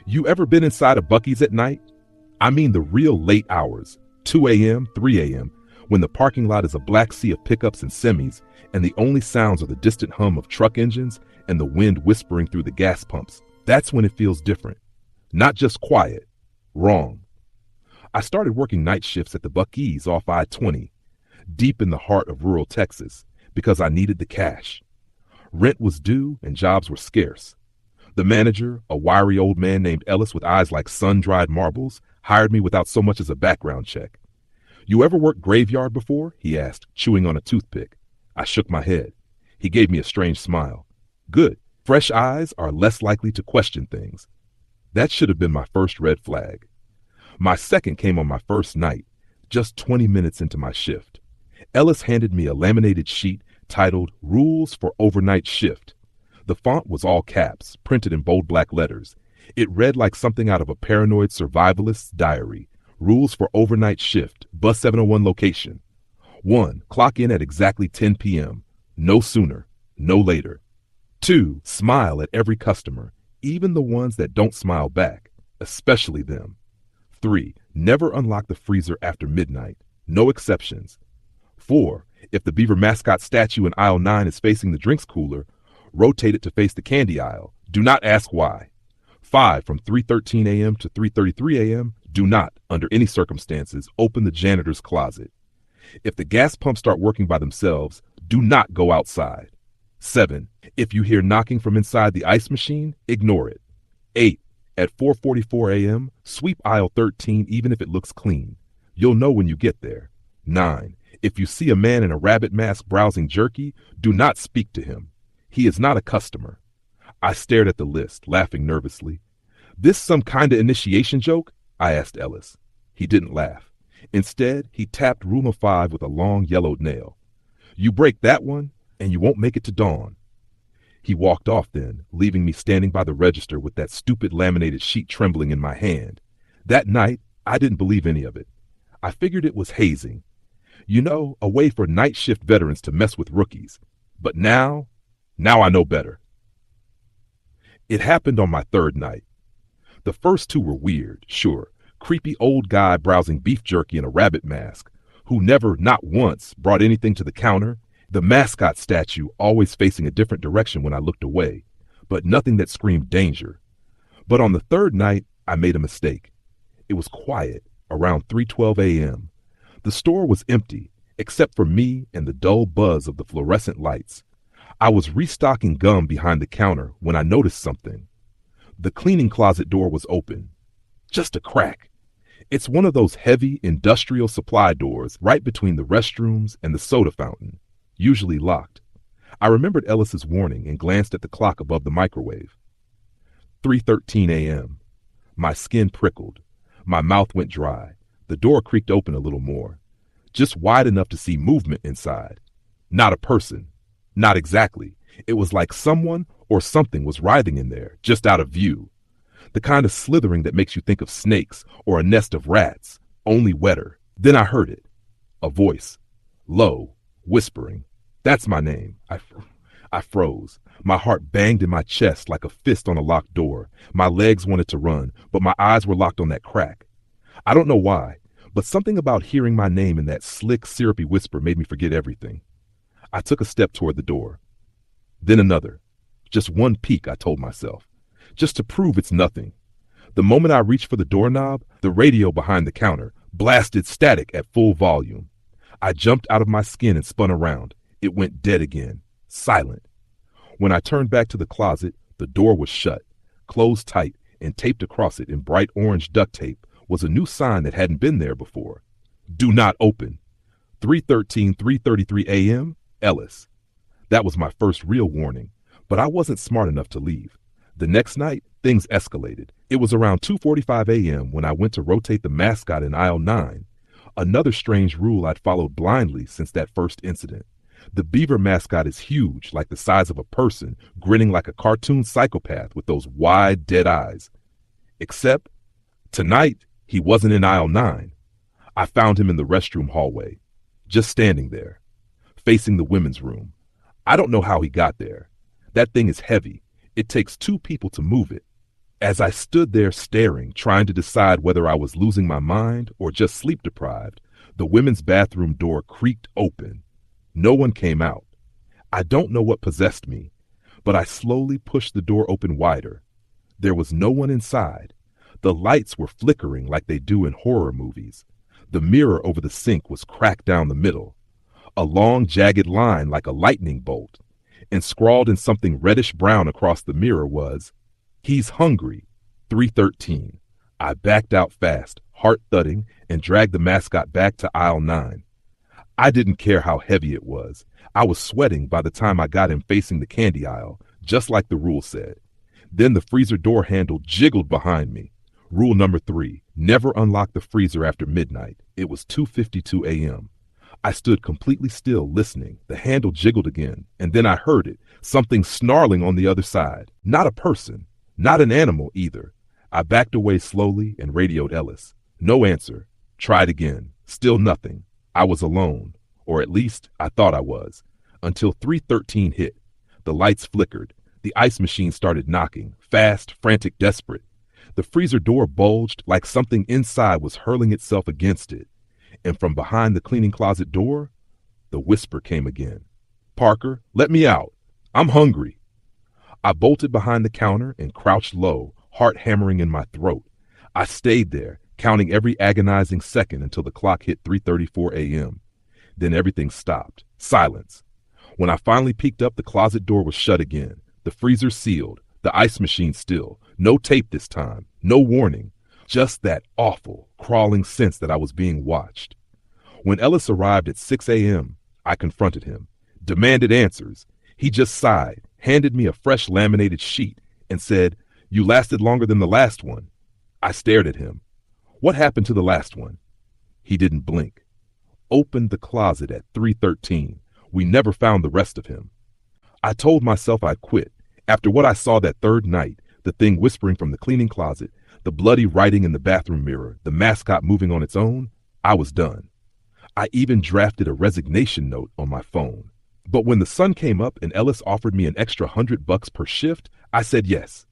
You ever been inside a Buc-ee's at night? I mean the real late hours, 2 a.m., 3 a.m., when the parking lot is a black sea of pickups and semis, and the only sounds are the distant hum of truck engines and the wind whispering through the gas pumps. That's when it feels different. Not just quiet. Wrong. I started working night shifts at the Buc-ee's off I-20, deep in the heart of rural Texas, because I needed the cash. Rent was due and jobs were scarce. The manager, a wiry old man named Ellis with eyes like sun-dried marbles, hired me without so much as a background check. You ever worked graveyard before? He asked, chewing on a toothpick. I shook my head. He gave me a strange smile. Good. Fresh eyes are less likely to question things. That should have been my first red flag. My second came on my first night, just 20 minutes into my shift. Ellis handed me a laminated sheet titled Rules for Overnight Shift. The font was all caps, printed in bold black letters. It read like something out of a paranoid survivalist's diary. Rules for overnight shift, bus 701 location. 1. Clock in at exactly 10 p.m. No sooner, no later. 2. Smile at every customer, even the ones that don't smile back, especially them. 3. Never unlock the freezer after midnight. No exceptions. 4. If the beaver mascot statue in aisle 9 is facing the drinks cooler, rotate it to face the candy aisle. Do not ask why. 5. From 3:13 a.m. to 3:33 a.m., do not, under any circumstances, open the janitor's closet. If the gas pumps start working by themselves, do not go outside. 7. If you hear knocking from inside the ice machine, ignore it. 8. At 4:44 a.m., sweep aisle 13 even if it looks clean. You'll know when you get there. 9. If you see a man in a rabbit mask browsing jerky, do not speak to him. He is not a customer. I stared at the list, laughing nervously. This some kind of initiation joke? I asked Ellis. He didn't laugh. Instead, he tapped rule of 5 with a long yellowed nail. You break that one, and you won't make it to dawn. He walked off then, leaving me standing by the register with that stupid laminated sheet trembling in my hand. That night, I didn't believe any of it. I figured it was hazing. You know, a way for night shift veterans to mess with rookies. But now I know better. It happened on my third night. The first two were weird, sure. Creepy old guy browsing beef jerky in a rabbit mask, who never, not once, brought anything to the counter. The mascot statue always facing a different direction when I looked away, but nothing that screamed danger. But on the third night, I made a mistake. It was quiet, around 3:12 a.m. The store was empty, except for me and the dull buzz of the fluorescent lights. I was restocking gum behind the counter when I noticed something. The cleaning closet door was open. Just a crack. It's one of those heavy industrial supply doors right between the restrooms and the soda fountain, usually locked. I remembered Ellis's warning and glanced at the clock above the microwave. 3:13 a.m. My skin prickled. My mouth went dry. The door creaked open a little more, just wide enough to see movement inside. Not a person. Not exactly. It was like someone or something was writhing in there, just out of view. The kind of slithering that makes you think of snakes or a nest of rats, only wetter. Then I heard it. A voice. Low, whispering. That's my name. I froze. My heart banged in my chest like a fist on a locked door. My legs wanted to run, but my eyes were locked on that crack. I don't know why, but something about hearing my name in that slick, syrupy whisper made me forget everything. I took a step toward the door. Then another. Just one peek, I told myself. Just to prove it's nothing. The moment I reached for the doorknob, the radio behind the counter blasted static at full volume. I jumped out of my skin and spun around. It went dead again. Silent. When I turned back to the closet, the door was shut, closed tight, and taped across it in bright orange duct tape was a new sign that hadn't been there before. Do not open. 3:33 a.m., Ellis. That was my first real warning, but I wasn't smart enough to leave. The next night, things escalated. It was around 2:45 a.m. when I went to rotate the mascot in aisle 9. Another strange rule I'd followed blindly since that first incident. The beaver mascot is huge, like the size of a person, grinning like a cartoon psychopath with those wide, dead eyes. Except, tonight, he wasn't in aisle 9. I found him in the restroom hallway, just standing there, facing the women's room. I don't know how he got there. That thing is heavy. It takes two people to move it. As I stood there staring, trying to decide whether I was losing my mind or just sleep deprived, the women's bathroom door creaked open. No one came out. I don't know what possessed me, but I slowly pushed the door open wider. There was no one inside. The lights were flickering like they do in horror movies. The mirror over the sink was cracked down the middle. A long, jagged line like a lightning bolt. And scrawled in something reddish-brown across the mirror was, "He's hungry, 313. I backed out fast, heart thudding, and dragged the mascot back to aisle 9. I didn't care how heavy it was. I was sweating by the time I got him facing the candy aisle, just like the rule said. Then the freezer door handle jiggled behind me. Rule number 3, never unlock the freezer after midnight. It was 2:52 a.m. I stood completely still listening. The handle jiggled again, and then I heard it, something snarling on the other side. Not a person, not an animal either. I backed away slowly and radioed Ellis. No answer. Tried again. Still nothing. I was alone, or at least I thought I was, until 313 hit. The lights flickered. The ice machine started knocking, fast, frantic, desperate. The freezer door bulged like something inside was hurling itself against it. And from behind the cleaning closet door, the whisper came again. "Parker, let me out. I'm hungry." I bolted behind the counter and crouched low, heart hammering in my throat. I stayed there, counting every agonizing second until the clock hit 3:34 a.m. Then everything stopped. Silence. When I finally peeked up, the closet door was shut again. The freezer sealed. The ice machine still. No tape this time. No warning. Just that awful, crawling sense that I was being watched. When Ellis arrived at 6 a.m., I confronted him, demanded answers. He just sighed, handed me a fresh laminated sheet, and said, "You lasted longer than the last one." I stared at him. "What happened to the last one?" He didn't blink. Opened the closet at 3:13. We never found the rest of him. I told myself I'd quit. After what I saw that third night, the thing whispering from the cleaning closet, the bloody writing in the bathroom mirror, the mascot moving on its own, I was done. I even drafted a resignation note on my phone. But when the sun came up and Ellis offered me an extra $100 per shift, I said yes.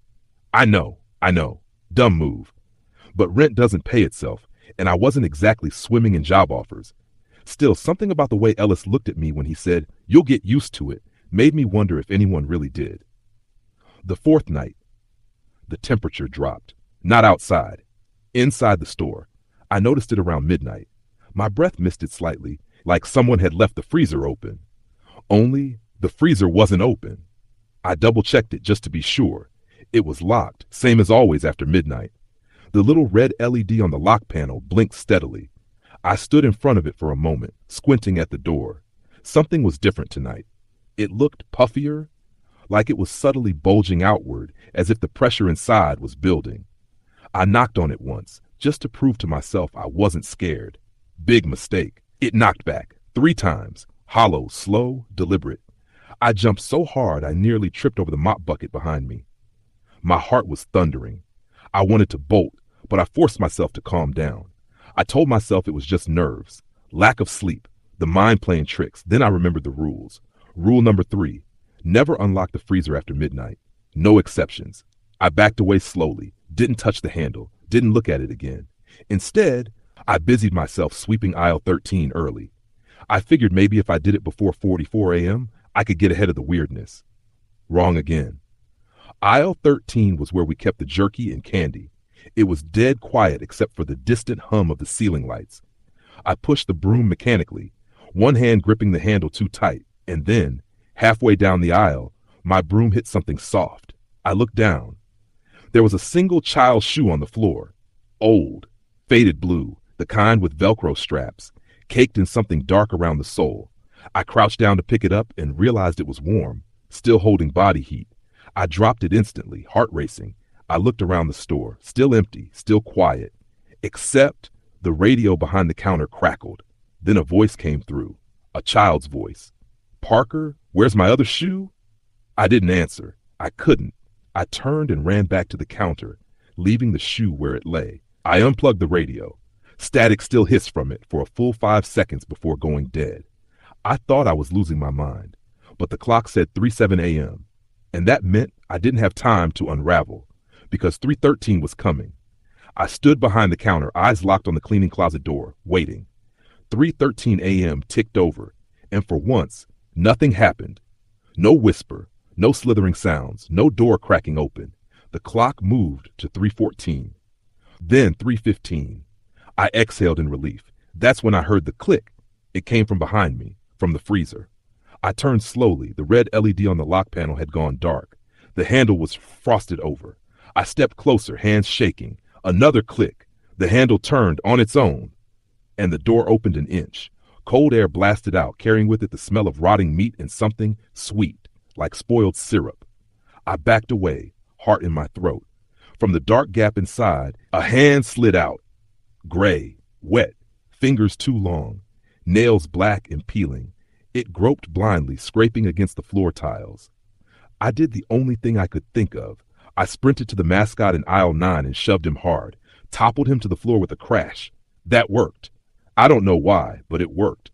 I know. Dumb move. But rent doesn't pay itself, and I wasn't exactly swimming in job offers. Still, something about the way Ellis looked at me when he said, "You'll get used to it," made me wonder if anyone really did. The fourth night, the temperature dropped. Not outside. Inside the store. I noticed it around midnight. My breath misted slightly, like someone had left the freezer open. Only the freezer wasn't open. I double-checked it just to be sure. It was locked, same as always after midnight. The little red LED on the lock panel blinked steadily. I stood in front of it for a moment, squinting at the door. Something was different tonight. It looked puffier, like it was subtly bulging outward, as if the pressure inside was building. I knocked on it once, just to prove to myself I wasn't scared. Big mistake. It knocked back 3 times, hollow, slow, deliberate. I jumped so hard I nearly tripped over the mop bucket behind me. My heart was thundering. I wanted to bolt, but I forced myself to calm down. I told myself it was just nerves, lack of sleep, the mind playing tricks. Then I remembered the rules. Rule number 3, never unlock the freezer after midnight. No exceptions. I backed away slowly, didn't touch the handle, didn't look at it again. Instead, I busied myself sweeping aisle 13 early. I figured maybe if I did it before 4:44 a.m., I could get ahead of the weirdness. Wrong again. Aisle 13 was where we kept the jerky and candy. It was dead quiet except for the distant hum of the ceiling lights. I pushed the broom mechanically, one hand gripping the handle too tight, and then, halfway down the aisle, my broom hit something soft. I looked down. There was a single child's shoe on the floor. Old, faded blue, the kind with Velcro straps, caked in something dark around the sole. I crouched down to pick it up and realized it was warm, still holding body heat. I dropped it instantly, heart racing. I looked around the store, still empty, still quiet, except the radio behind the counter crackled. Then a voice came through, a child's voice. "Parker, where's my other shoe?" I didn't answer. I couldn't. I turned and ran back to the counter, leaving the shoe where it lay. I unplugged the radio. Static still hissed from it for a full 5 seconds before going dead. I thought I was losing my mind, but the clock said 3:07 a.m., And that meant I didn't have time to unravel, because 313 was coming. I stood behind the counter, eyes locked on the cleaning closet door, waiting. 3:13 a.m. ticked over, and for once, nothing happened. No whisper, no slithering sounds, no door cracking open. The clock moved to 3:14. Then 3:15. I exhaled in relief. That's when I heard the click. It came from behind me, from the freezer. I turned slowly. The red LED on the lock panel had gone dark. The handle was frosted over. I stepped closer, hands shaking. Another click. The handle turned on its own, and the door opened an inch. Cold air blasted out, carrying with it the smell of rotting meat and something sweet, like spoiled syrup. I backed away, heart in my throat. From the dark gap inside, a hand slid out. Gray, wet, fingers too long, nails black and peeling. It groped blindly, scraping against the floor tiles. I did the only thing I could think of. I sprinted to the mascot in aisle 9 and shoved him hard, toppled him to the floor with a crash. That worked. I don't know why, but it worked.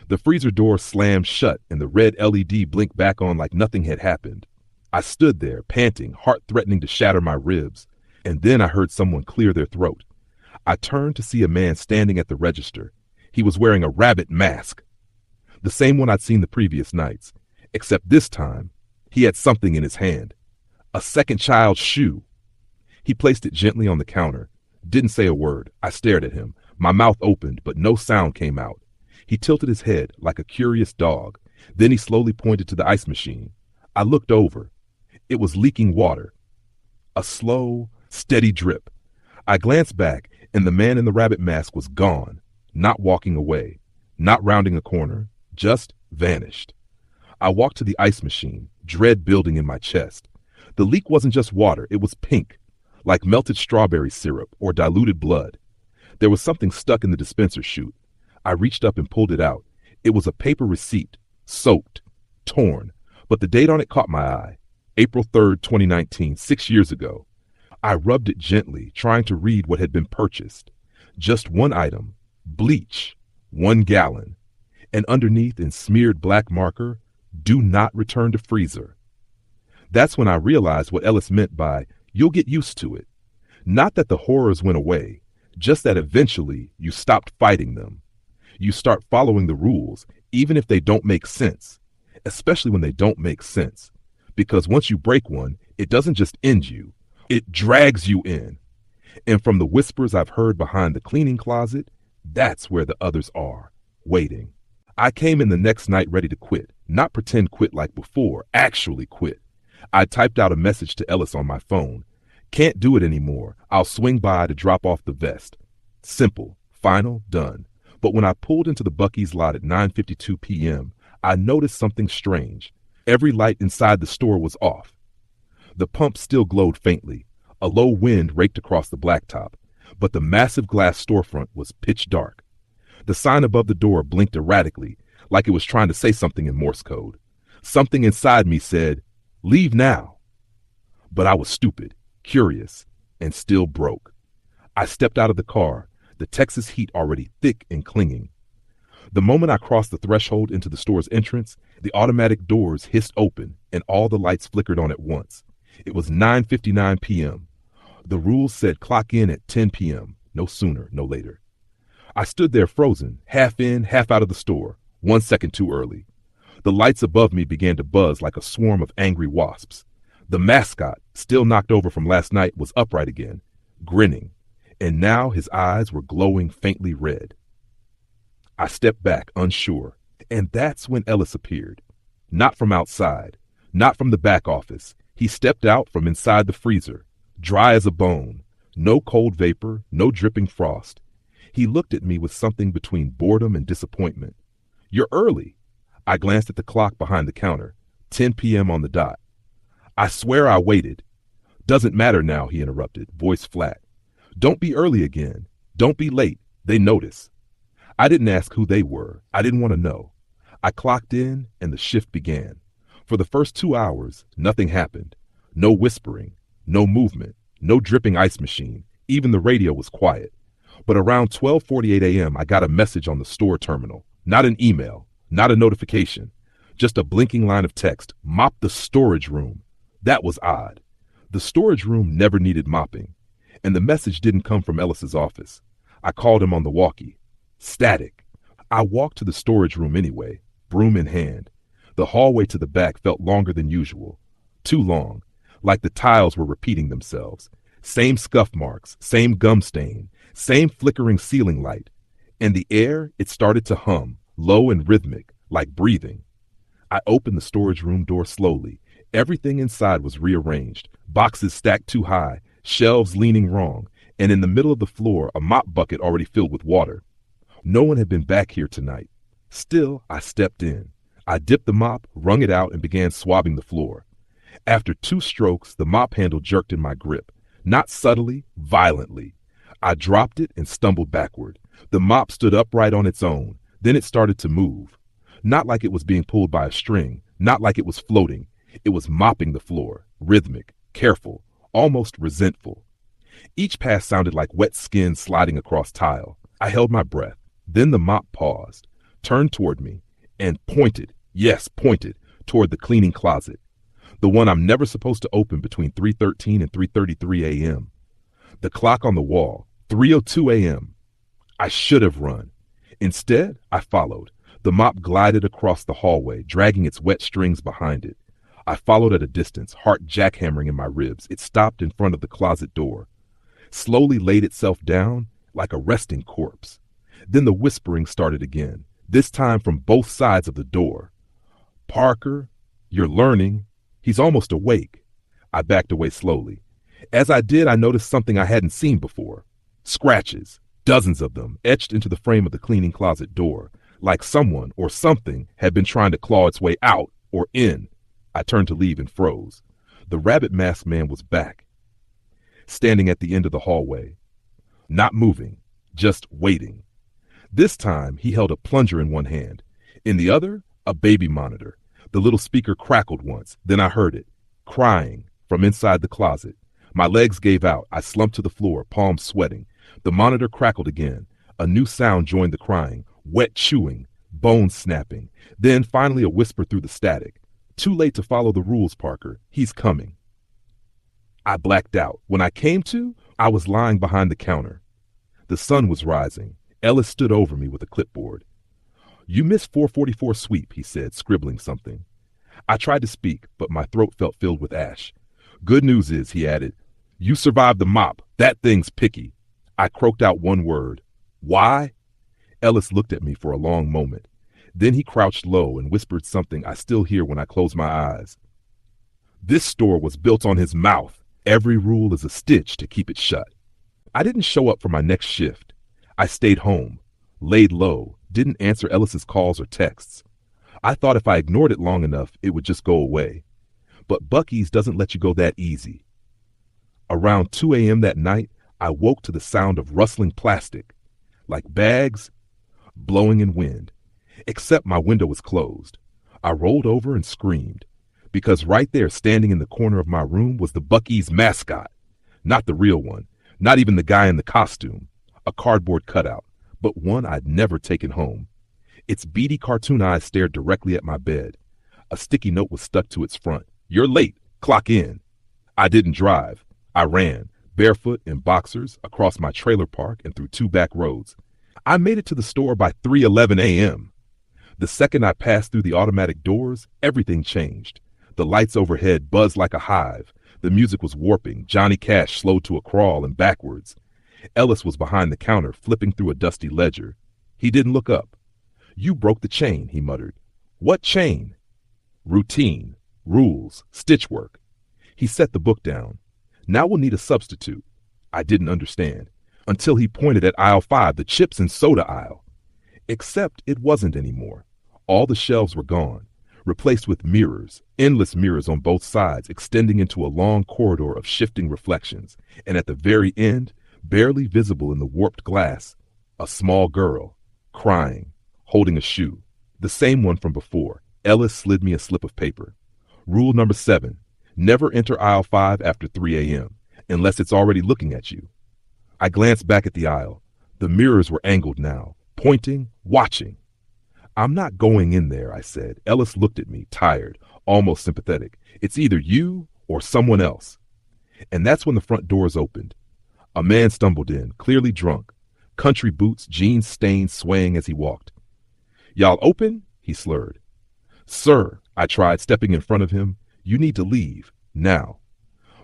The freezer door slammed shut and the red LED blinked back on like nothing had happened. I stood there, panting, heart threatening to shatter my ribs, and then I heard someone clear their throat. I turned to see a man standing at the register. He was wearing a rabbit mask, the same one I'd seen the previous nights, except this time he had something in his hand. A second child's shoe. He placed it gently on the counter. Didn't say a word. I stared at him. My mouth opened, but no sound came out. He tilted his head like a curious dog. Then he slowly pointed to the ice machine. I looked over. It was leaking water. A slow, steady drip. I glanced back, and the man in the rabbit mask was gone, not walking away, not rounding a corner, just vanished. I walked to the ice machine, dread building in my chest. The leak wasn't just water, it was pink, like melted strawberry syrup or diluted blood. There was something stuck in the dispenser chute. I reached up and pulled it out. It was a paper receipt, soaked, torn, but the date on it caught my eye. April 3rd, 2019, 6 years ago. I rubbed it gently, trying to read what had been purchased. Just one item, bleach, 1 gallon, and underneath in smeared black marker, do not return to freezer. That's when I realized what Ellis meant by, you'll get used to it. Not that the horrors went away, just that eventually you stopped fighting them. You start following the rules, even if they don't make sense, especially when they don't make sense. Because once you break one, it doesn't just end you, it drags you in. And from the whispers I've heard behind the cleaning closet, that's where the others are, waiting. I came in the next night ready to quit, not pretend quit like before, actually quit. I typed out a message to Ellis on my phone. Can't do it anymore. I'll swing by to drop off the vest. Simple, final, done. But when I pulled into the Buc-ee's lot at 9:52 p.m., I noticed something strange. Every light inside the store was off. The pump still glowed faintly. A low wind raked across the blacktop, but the massive glass storefront was pitch dark. The sign above the door blinked erratically, like it was trying to say something in Morse code. Something inside me said, "Leave now." But I was stupid, curious, and still broke. I stepped out of the car, the Texas heat already thick and clinging. The moment I crossed the threshold into the store's entrance, the automatic doors hissed open and all the lights flickered on at once. It was 9:59 p.m. The rules said clock in at 10 p.m., no sooner, no later. I stood there frozen, half in, half out of the store, 1 second too early. The lights above me began to buzz like a swarm of angry wasps. The mascot, still knocked over from last night, was upright again, grinning, and now his eyes were glowing faintly red. I stepped back, unsure, and that's when Ellis appeared. Not from outside, not from the back office. He stepped out from inside the freezer, dry as a bone, no cold vapor, no dripping frost. He looked at me with something between boredom and disappointment. "You're early." I glanced at the clock behind the counter, 10 p.m. on the dot. "I swear I waited." "Doesn't matter now," he interrupted, voice flat. "Don't be early again. Don't be late. They notice." I didn't ask who they were. I didn't want to know. I clocked in and the shift began. For the first 2 hours, nothing happened. No whispering, no movement, no dripping ice machine. Even the radio was quiet. But around 12:48 a.m., I got a message on the store terminal. Not an email, not a notification, just a blinking line of text. "Mop the storage room. That was odd. The storage room never needed mopping, and the message didn't come from Ellis's office. I called him on the walkie. Static. I walked to the storage room anyway, broom in hand. The hallway to the back felt longer than usual. Too long, like the tiles were repeating themselves. Same scuff marks, same gum stain, same flickering ceiling light. And the air, it started to hum, low and rhythmic, like breathing. I opened the storage room door slowly. Everything inside was rearranged, boxes stacked too high, shelves leaning wrong, and in the middle of the floor, a mop bucket already filled with water. No one had been back here tonight. Still, I stepped in. I dipped the mop, wrung it out, and began swabbing the floor. After 2 strokes, the mop handle jerked in my grip. Not subtly, violently. I dropped it and stumbled backward. The mop stood upright on its own. Then it started to move. Not like it was being pulled by a string, not like it was floating. It was mopping the floor, rhythmic, careful, almost resentful. Each pass sounded like wet skin sliding across tile. I held my breath. Then the mop paused, turned toward me, and pointed, yes, pointed, toward the cleaning closet. The one I'm never supposed to open between 3:13 and 3:33 a.m. The clock on the wall, 3:02 a.m. I should have run. Instead, I followed. The mop glided across the hallway, dragging its wet strings behind it. I followed at a distance, heart jackhammering in my ribs. It stopped in front of the closet door, slowly laid itself down like a resting corpse. Then the whispering started again, this time from both sides of the door. Parker, you're learning. He's almost awake. I backed away slowly. As I did, I noticed something I hadn't seen before. Scratches, dozens of them, etched into the frame of the cleaning closet door, like someone or something had been trying to claw its way out or in. I turned to leave and froze. The rabbit masked man was back, standing at the end of the hallway, not moving, just waiting. This time, he held a plunger in one hand. In the other, a baby monitor. The little speaker crackled once. Then I heard it, crying from inside the closet. My legs gave out. I slumped to the floor, palms sweating. The monitor crackled again. A new sound joined the crying, wet chewing, bones snapping. Then finally a whisper through the static. Too late to follow the rules, Parker. He's coming. I blacked out. When I came to, I was lying behind the counter. The sun was rising. Ellis stood over me with a clipboard. You missed 444 sweep, he said, scribbling something. I tried to speak, but my throat felt filled with ash. Good news is, he added, you survived the mop. That thing's picky. I croaked out one word. Why? Ellis looked at me for a long moment. Then he crouched low and whispered something I still hear when I close my eyes. This store was built on his mouth. Every rule is a stitch to keep it shut. I didn't show up for my next shift. I stayed home, laid low, didn't answer Ellis's calls or texts. I thought if I ignored it long enough, it would just go away. But Buc-ee's doesn't let you go that easy. Around 2 a.m. that night, I woke to the sound of rustling plastic, like bags blowing in wind, except my window was closed. I rolled over and screamed, because right there standing in the corner of my room was the Buc-ee's mascot. Not the real one, not even the guy in the costume, a cardboard cutout, but one I'd never taken home. Its beady cartoon eyes stared directly at my bed. A sticky note was stuck to its front. You're late. Clock in. I didn't drive. I ran, barefoot in boxers, across my trailer park and through 2 back roads. I made it to the store by 3:11 a.m. The second I passed through the automatic doors, everything changed. The lights overhead buzzed like a hive. The music was warping. Johnny Cash slowed to a crawl and backwards. Ellis was behind the counter, flipping through a dusty ledger. He didn't look up. You broke the chain, he muttered. What chain? Routine, rules, stitch work. He set the book down. Now we'll need a substitute. I didn't understand, until he pointed at aisle 5, the chips and soda aisle. Except it wasn't anymore. All the shelves were gone, replaced with mirrors, endless mirrors on both sides, extending into a long corridor of shifting reflections. And at the very end, barely visible in the warped glass, a small girl, crying, holding a shoe, the same one from before. Ellis slid me a slip of paper. Rule number 7, never enter aisle 5 after 3 a.m., unless it's already looking at you. I glanced back at the aisle. The mirrors were angled now, pointing, watching. I'm not going in there, I said. Ellis looked at me, tired, almost sympathetic. It's either you or someone else. And that's when the front doors opened. A man stumbled in, clearly drunk, country boots, jeans stained, swaying as he walked. "Y'all open?" he slurred. "Sir," I tried, stepping in front of him, "you need to leave, now."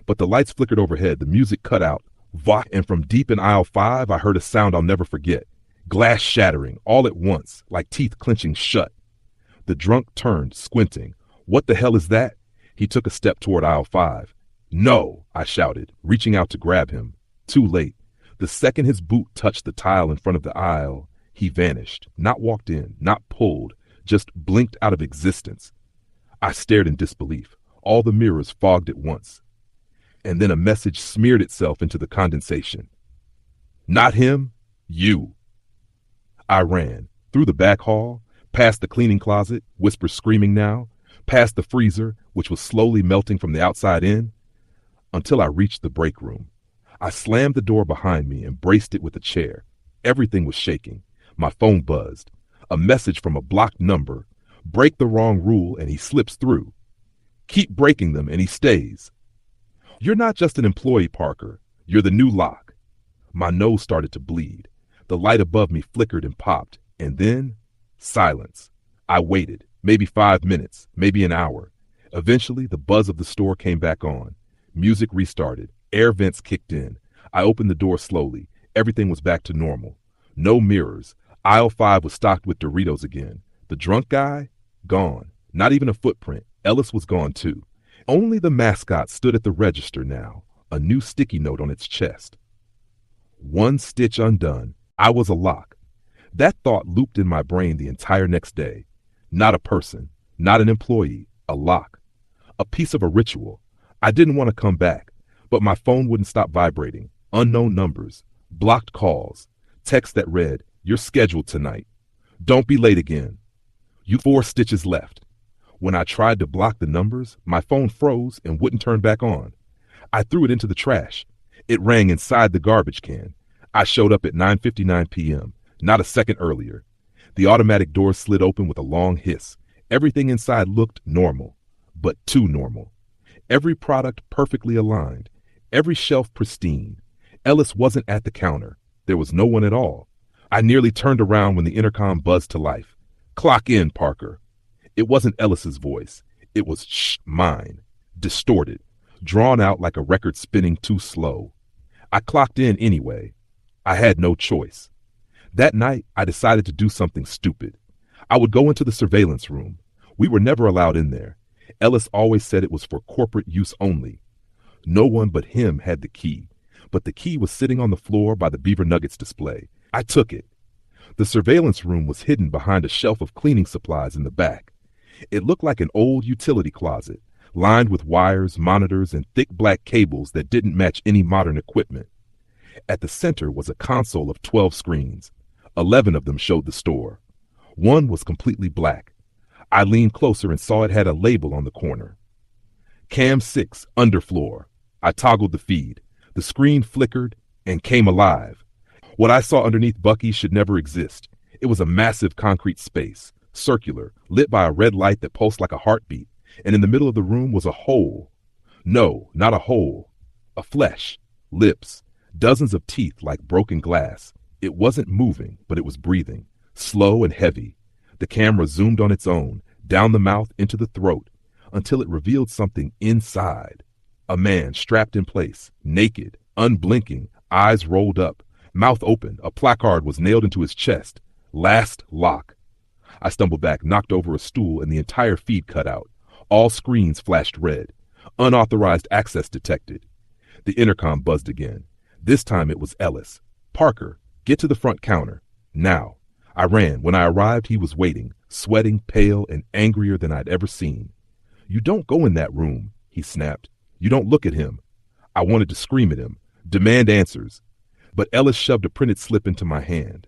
But the lights flickered overhead, the music cut out, and from deep in aisle 5 I heard a sound I'll never forget. Glass shattering, all at once, like teeth clenching shut. The drunk turned, squinting. "What the hell is that?" He took a step toward aisle 5. "No!" I shouted, reaching out to grab him. Too late. The second his boot touched the tile in front of the aisle, he vanished, not walked in, not pulled, just blinked out of existence. I stared in disbelief, all the mirrors fogged at once. And then a message smeared itself into the condensation. "Not him, you." I ran, through the back hall, past the cleaning closet, whispers screaming now, past the freezer, which was slowly melting from the outside in, until I reached the break room. I slammed the door behind me and braced it with a chair. Everything was shaking. My phone buzzed. A message from a blocked number. Break the wrong rule and he slips through. Keep breaking them and he stays. You're not just an employee, Parker. You're the new lock. My nose started to bleed. The light above me flickered and popped. And then, silence. I waited. Maybe 5 minutes, maybe an hour. Eventually, the buzz of the store came back on. Music restarted. Air vents kicked in. I opened the door slowly. Everything was back to normal. No mirrors. Aisle 5 was stocked with Doritos again. The drunk guy? Gone. Not even a footprint. Ellis was gone too. Only the mascot stood at the register now, a new sticky note on its chest. One stitch undone. I was a lock. That thought looped in my brain the entire next day. Not a person, not an employee, a lock. A piece of a ritual. I didn't want to come back, but my phone wouldn't stop vibrating. Unknown numbers, blocked calls, text that read, "You're scheduled tonight. Don't be late again." 4 stitches left. When I tried to block the numbers, my phone froze and wouldn't turn back on. I threw it into the trash. It rang inside the garbage can. I showed up at 9:59 p.m., not a second earlier. The automatic door slid open with a long hiss. Everything inside looked normal, but too normal. Every product perfectly aligned. Every shelf pristine. Ellis wasn't at the counter. There was no one at all. I nearly turned around when the intercom buzzed to life. "Clock in, Parker." It wasn't Ellis's voice. It was mine. Distorted. Drawn out like a record spinning too slow. I clocked in anyway. I had no choice. That night, I decided to do something stupid. I would go into the surveillance room. We were never allowed in there. Ellis always said it was for corporate use only. No one but him had the key, but the key was sitting on the floor by the Beaver Nuggets display. I took it. The surveillance room was hidden behind a shelf of cleaning supplies in the back. It looked like an old utility closet, lined with wires, monitors, and thick black cables that didn't match any modern equipment. At the center was a console of 12 screens. 11 of them showed the store. One was completely black. I leaned closer and saw it had a label on the corner. Cam 6, underfloor. I toggled the feed. The screen flickered and came alive. What I saw underneath Buc-ee should never exist. It was a massive concrete space, circular, lit by a red light that pulsed like a heartbeat, and in the middle of the room was a hole. No, not a hole. A flesh, lips, dozens of teeth like broken glass. It wasn't moving, but it was breathing, slow and heavy. The camera zoomed on its own, down the mouth into the throat, until it revealed something inside. A man strapped in place, naked, unblinking, eyes rolled up, mouth open. A placard was nailed into his chest. "Last lock." I stumbled back, knocked over a stool, and the entire feed cut out. All screens flashed red. Unauthorized access detected. The intercom buzzed again. This time it was Ellis. "Parker, get to the front counter. Now." I ran. When I arrived, he was waiting, sweating, pale, and angrier than I'd ever seen. "You don't go in that room," he snapped. "You don't look at him." I wanted to scream at him, demand answers. But Ellis shoved a printed slip into my hand.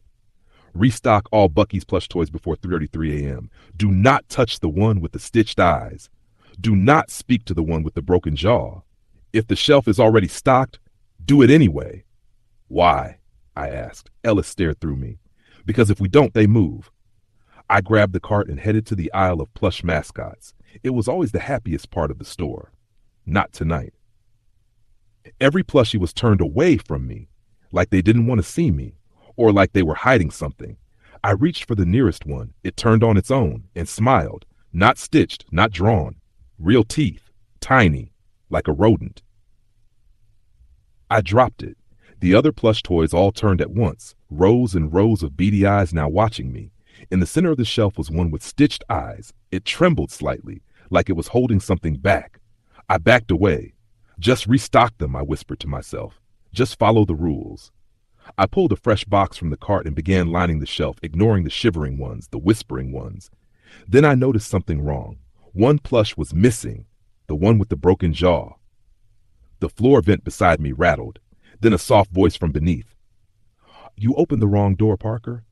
"Restock all Buc-ee's plush toys before 3:33 a.m. Do not touch the one with the stitched eyes. Do not speak to the one with the broken jaw. If the shelf is already stocked, do it anyway." "Why?" I asked. Ellis stared through me. "Because if we don't, they move." I grabbed the cart and headed to the aisle of plush mascots. It was always the happiest part of the store. Not tonight. Every plushie was turned away from me, like they didn't want to see me, or like they were hiding something. I reached for the nearest one. It turned on its own and smiled, not stitched, not drawn. Real teeth, tiny, like a rodent. I dropped it. The other plush toys all turned at once, rows and rows of beady eyes now watching me. In the center of the shelf was one with stitched eyes. It trembled slightly, like it was holding something back. I backed away. Just restock them, I whispered to myself. Just follow the rules. I pulled a fresh box from the cart and began lining the shelf, ignoring the shivering ones, the whispering ones. Then I noticed something wrong. One plush was missing, the one with the broken jaw. The floor vent beside me rattled. Then a soft voice from beneath. You opened the wrong door, Parker.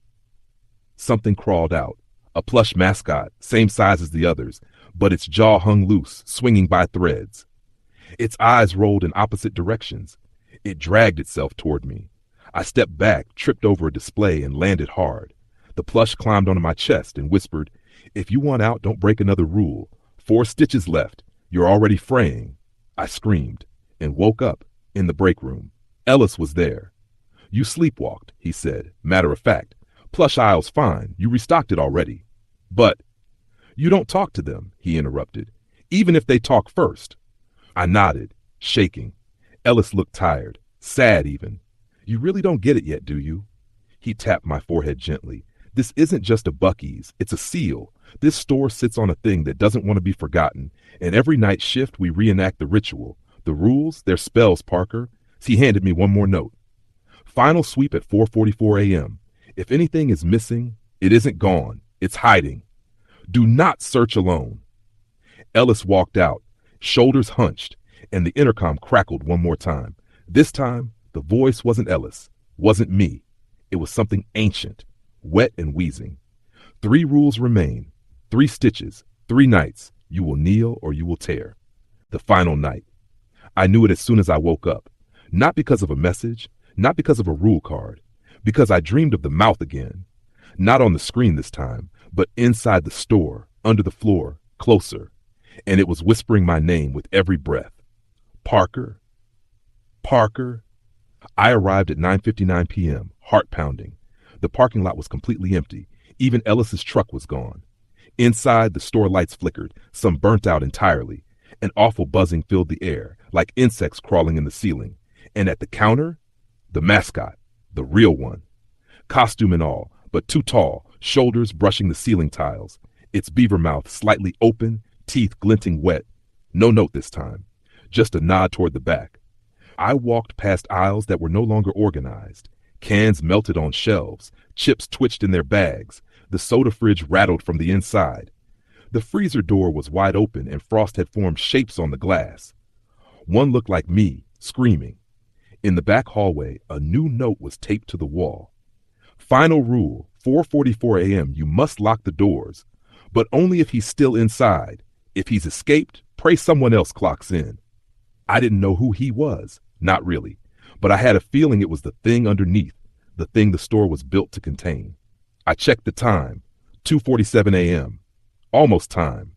Something crawled out. A plush mascot, same size as the others, but its jaw hung loose, swinging by threads. Its eyes rolled in opposite directions. It dragged itself toward me. I stepped back, tripped over a display, and landed hard. The plush climbed onto my chest and whispered, If you want out, don't break another rule. 4 stitches left. You're already fraying. I screamed and woke up in the break room. Ellis was there. You sleepwalked, he said, matter of fact. Plush aisle's fine. You restocked it already. But you don't talk to them, he interrupted, even if they talk first. I nodded, shaking. Ellis looked tired, sad even. You really don't get it yet, do you? He tapped my forehead gently. This isn't just a Buc-ee's, it's a seal. This store sits on a thing that doesn't want to be forgotten, and every night shift we reenact the ritual. The rules, they're spells, Parker. He handed me one more note. Final sweep at 4:44 a.m. If anything is missing, it isn't gone. It's hiding. Do not search alone. Ellis walked out, shoulders hunched, and the intercom crackled one more time. This time, the voice wasn't Ellis, wasn't me. It was something ancient, wet and wheezing. 3 rules remain. 3 stitches, 3 nights. You will kneel or you will tear. The final night. I knew it as soon as I woke up. Not because of a message, not because of a rule card, because I dreamed of the mouth again. Not on the screen this time, but inside the store, under the floor, closer. And it was whispering my name with every breath. Parker. Parker. I arrived at 9:59 p.m., heart pounding. The parking lot was completely empty. Even Ellis's truck was gone. Inside, the store lights flickered, some burnt out entirely. An awful buzzing filled the air, like insects crawling in the ceiling. And at the counter, the mascot, the real one. Costume and all, but too tall, shoulders brushing the ceiling tiles. Its beaver mouth slightly open, teeth glinting wet. No note this time, just a nod toward the back. I walked past aisles that were no longer organized. Cans melted on shelves, chips twitched in their bags. The soda fridge rattled from the inside. The freezer door was wide open and frost had formed shapes on the glass. One looked like me, screaming. In the back hallway, a new note was taped to the wall. Final rule, 4:44 a.m. You must lock the doors, but only if he's still inside. If he's escaped, pray someone else clocks in. I didn't know who he was, not really, but I had a feeling it was the thing underneath, the thing the store was built to contain. I checked the time, 2:47 a.m. Almost time.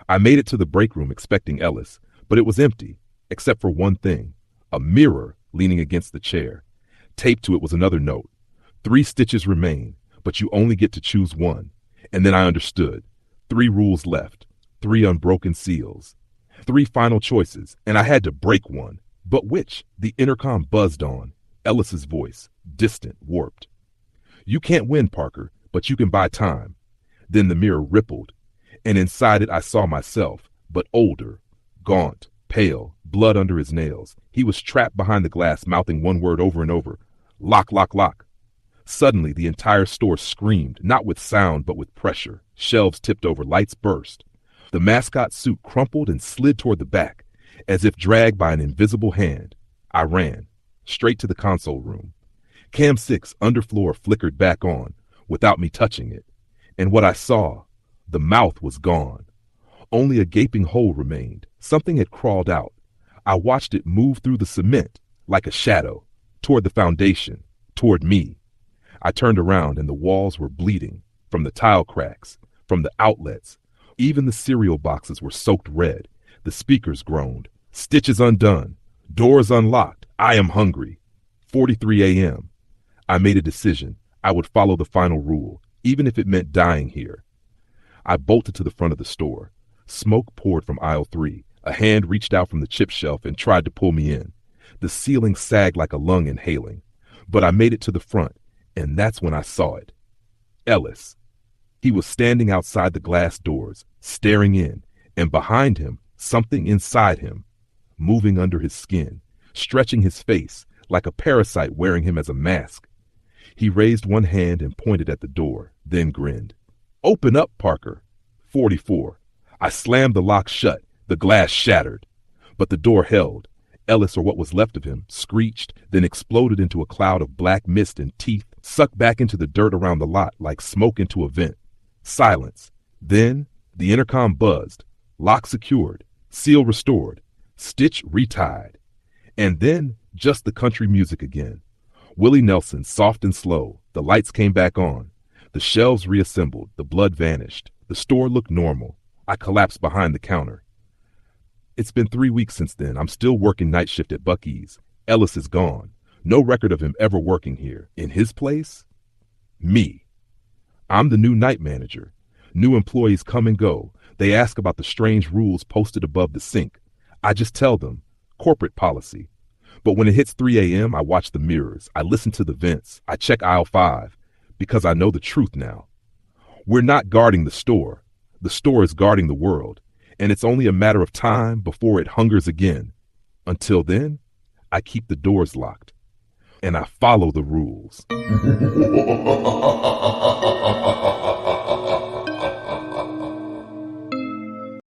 I made it to the break room expecting Ellis, but it was empty, except for one thing, a mirror leaning against the chair. Taped to it was another note. 3 stitches remain, but you only get to choose one. And then I understood. 3 rules left, 3 unbroken seals, 3 final choices, and I had to break one. But which? The intercom buzzed on. Ellis's voice, distant, warped. You can't win, Parker, but you can buy time. Then the mirror rippled, and inside it I saw myself, but older, gaunt, pale, blood under his nails. He was trapped behind the glass, mouthing one word over and over. Lock, lock, lock. Suddenly, the entire store screamed, not with sound, but with pressure. Shelves tipped over, lights burst. The mascot suit crumpled and slid toward the back, as if dragged by an invisible hand. I ran, straight to the console room. Cam 6 underfloor flickered back on, without me touching it. And what I saw, the mouth was gone. Only a gaping hole remained. Something had crawled out. I watched it move through the cement, like a shadow, toward the foundation, toward me. I turned around and the walls were bleeding, from the tile cracks, from the outlets. Even the cereal boxes were soaked red. The speakers groaned. Stitches undone. Doors unlocked. I am hungry. 43 a.m. I made a decision. I would follow the final rule, even if it meant dying here. I bolted to the front of the store. Smoke poured from aisle 3. A hand reached out from the chip shelf and tried to pull me in. The ceiling sagged like a lung inhaling. But I made it to the front, and that's when I saw it. Ellis. He was standing outside the glass doors, staring in, and behind him, something inside him, moving under his skin, stretching his face like a parasite wearing him as a mask. He raised one hand and pointed at the door, then grinned. Open up, Parker. 44. I slammed the lock shut. The glass shattered. But the door held. Ellis, or what was left of him, screeched, then exploded into a cloud of black mist and teeth, sucked back into the dirt around the lot like smoke into a vent. Silence. Then the intercom buzzed. Lock secured. Seal restored. Stitch retied. And then just the country music again. Willie Nelson, soft and slow. The lights came back on. The shelves reassembled. The blood vanished. The store looked normal. I collapsed behind the counter. It's been 3 weeks since then. I'm still working night shift at Buc-ee's. Ellis is gone. No record of him ever working here. In his place? Me. I'm the new night manager. New employees come and go. They ask about the strange rules posted above the sink. I just tell them. Corporate policy. But when it hits 3 a.m., I watch the mirrors. I listen to the vents. I check aisle 5. Because I know the truth now. We're not guarding the store. The store is guarding the world. And it's only a matter of time before it hungers again. Until then, I keep the doors locked. And I follow the rules.